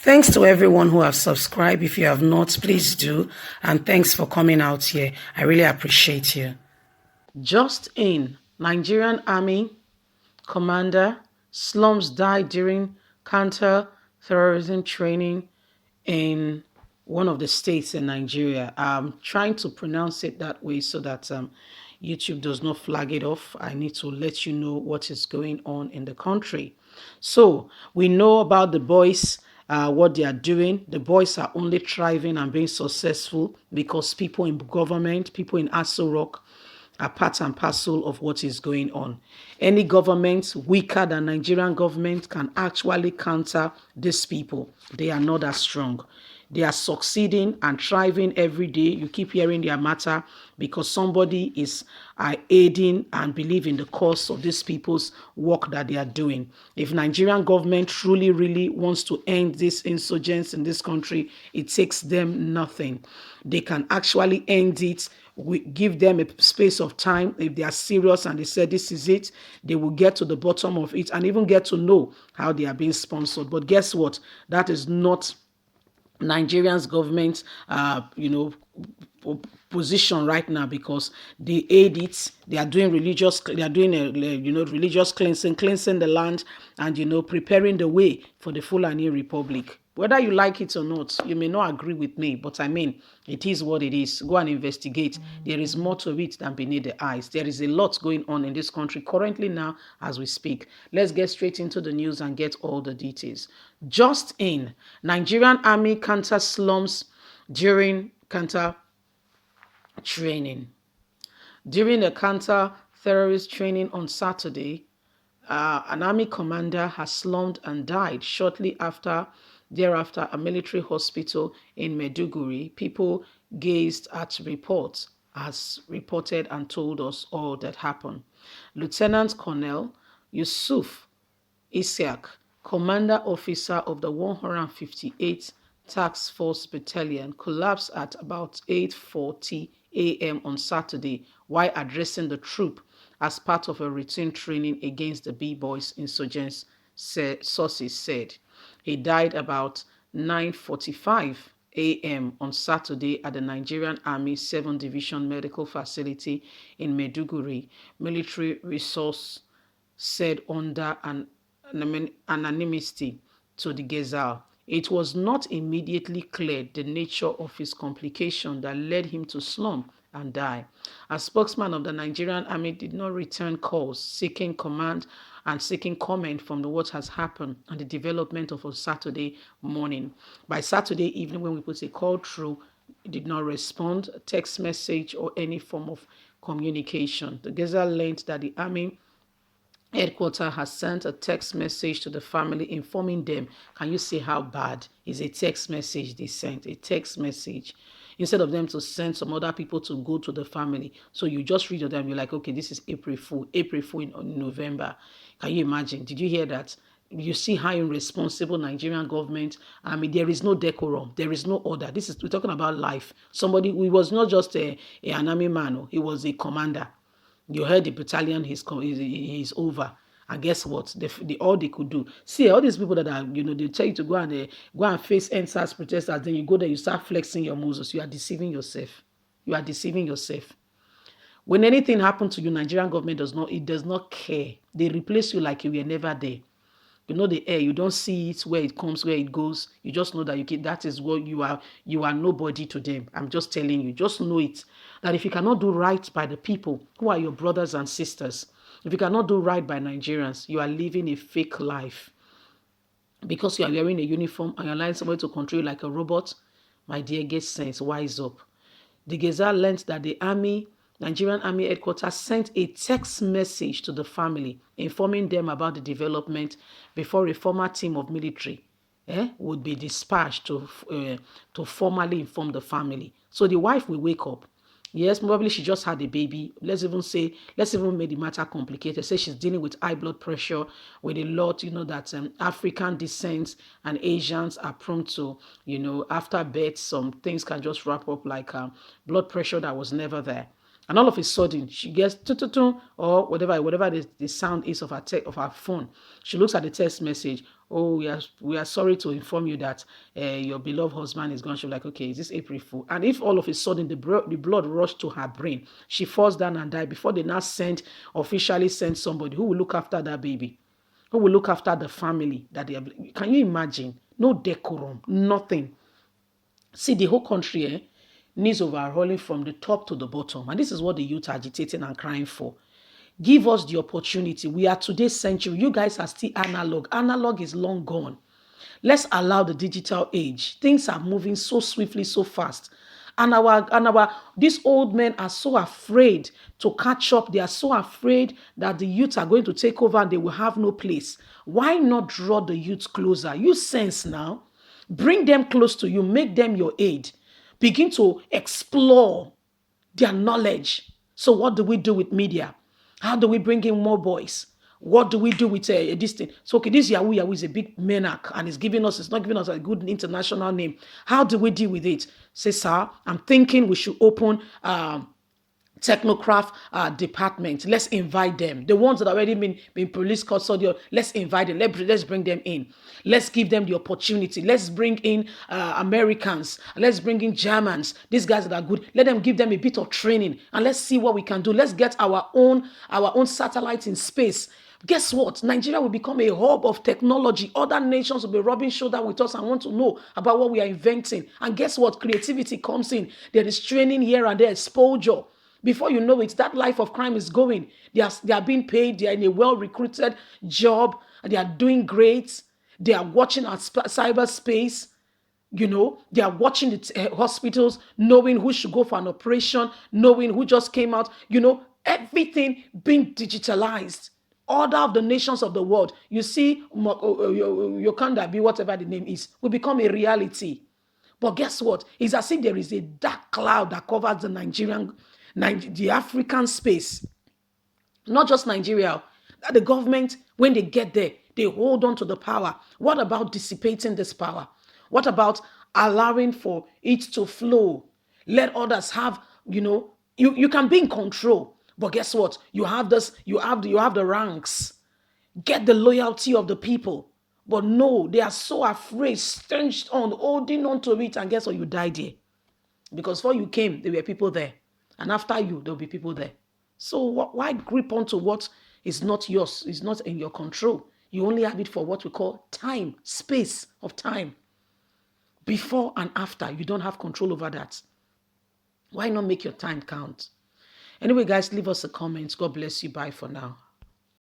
Thanks to everyone who have subscribed. If you have not, please do. And thanks for coming out here. I really appreciate you. Just in, Nigerian Army commander slums died during counter-terrorism training in one of the states in Nigeria. I'm trying to pronounce it that way so that YouTube does not flag it off. I need to let you know what is going on in the country. So we know about the boys, what they are doing. The boys are only thriving and being successful because people in government, people in Aso Rock, are part and parcel of what is going on. Any government weaker than Nigerian government can actually counter these people. They are not as strong. They are succeeding and thriving every day. You keep hearing their matter because somebody is aiding and believe in the cause of these people's work that they are doing. If Nigerian government truly, really wants to end this insurgents in this country, it takes them nothing. They can actually end it. We give them a space of time. If they are serious and they say this is it, they will get to the bottom of it and even get to know how they are being sponsored. But guess what? That is not Nigerian's government, position right now because they aid it. They are doing religious cleansing the land, and preparing the way for the Fulani Republic. Whether you like it or not, you may not agree with me, but I mean, it is what it is. Go and investigate. There is more to it than beneath the eyes. There is a lot going on in this country currently now as we speak. Let's get straight into the news and get all the details. Just in, Nigerian Army counter slums during counter training. During the counter-terrorist training on Saturday, an army commander has slumped and died shortly thereafter a military hospital in Maiduguri. People gazed at reports as reported and told us all that happened. Lieutenant Colonel Yusuf Isiaq, commander officer of the 158th Task Force Battalion, collapsed at about 8:40 a.m. on Saturday while addressing the troop as part of a routine training against the B-Boys insurgents, sources said. He died about 9:45 a.m. on Saturday at the Nigerian Army 7th Division Medical Facility in Maiduguri, military resource said under an anonymity to the Gazelle. It was not immediately clear the nature of his complication that led him to slump and die. A spokesman of the Nigerian Army did not return calls seeking command and seeking comment from what has happened and the development of a Saturday morning. By Saturday evening, when we put a call through, he did not respond, a text message or any form of communication. The Gazelle learned that the Army headquarters has sent a text message to the family informing them. Can you see how bad is a text message they sent? A text message. Instead of them to send some other people to go to the family. So you just read to them, you're like, okay, this is April Fool in November. Can you imagine? Did you hear that? You see how irresponsible Nigerian government. I mean, there is no decorum. There is no order. We're talking about life. Somebody who was not just an army man. He was a commander. You heard the battalion is over. And guess what? All they could do. See, all these people that are, they tell you to go and face NSAS protesters. Then you go there, you start flexing your muscles. You are deceiving yourself. You are deceiving yourself. When anything happens to you, Nigerian government does not care. They replace you like you were never there. You know the air. You don't see it where it comes, where it goes. You just know that that is what you are. You are nobody to them. I'm just telling you. Just know it. That if you cannot do right by the people who are your brothers and sisters, if you cannot do right by Nigerians, you are living a fake life. Because you are wearing a uniform and you're allowing somebody to control you like a robot, my dear, get sense, wise up. The Gazette learned that the Nigerian Army headquarters sent a text message to the family informing them about the development before a former team of military would be dispatched to formally inform the family. So the wife will wake up. Yes, probably she just had a baby. Let's even make the matter complicated. Say she's dealing with high blood pressure with a lot, that African descent and Asians are prone to, after birth, some things can just wrap up like blood pressure that was never there. And all of a sudden, she gets or whatever the sound is of her phone. She looks at the text message. Oh, we are sorry to inform you that your beloved husband is gone. She's like, okay, is this April Fool? And if all of a sudden the blood rushed to her brain, she falls down and died before they now officially send somebody who will look after that baby, who will look after the family that they are. Can you imagine? No decorum, nothing. See, the whole country needs overhauling from the top to the bottom. And this is what the youth are agitating and crying for. Give us the opportunity. We are today's century. You guys are still analog. Analog is long gone. Let's allow the digital age. Things are moving so swiftly, so fast. And these old men are so afraid to catch up. They are so afraid that the youth are going to take over and they will have no place. Why not draw the youth closer? Use sense now. Bring them close to you. Make them your aid. Begin to explore their knowledge. So what do we do with media? How do we bring in more boys? What do we do with this thing? So, okay, this Yahoo is a big menac and it's not giving us a good international name. How do we deal with it? Say, sir, I'm thinking we should open technocraft department. Let's invite them. The ones that already been police custodial, let's invite them. Let's bring them in. Let's give them the opportunity. Let's bring in Americans. Let's bring in Germans. These guys that are good. Let them give them a bit of training and let's see what we can do. Let's get our own satellite in space. Guess what? Nigeria will become a hub of technology. Other nations will be rubbing shoulder with us and want to know about what we are inventing. And guess what? Creativity comes in. There is training here and there, exposure. Before you know it, that life of crime is going. They are being paid. They are in a well-recruited job. And they are doing great. They are watching our cyberspace. They are watching the hospitals, knowing who should go for an operation, knowing who just came out. Everything being digitalized. Order of the nations of the world. You see, Yokanda be whatever the name is, will become a reality. But guess what? It's as if there is a dark cloud that covers the African space. Not just Nigeria. The government, when they get there, they hold on to the power. What about dissipating this power? What about allowing for it to flow? Let others have, you can be in control. But guess what? You have the ranks. Get the loyalty of the people. But no, they are so afraid, stenched on, holding on to it, and guess what? You died here. Because before you came, there were people there. And after you, there will be people there. So why grip onto what is not yours, is not in your control? You only have it for what we call time, space of time. Before and after, you don't have control over that. Why not make your time count? Anyway, guys, leave us a comment. God bless you. Bye for now.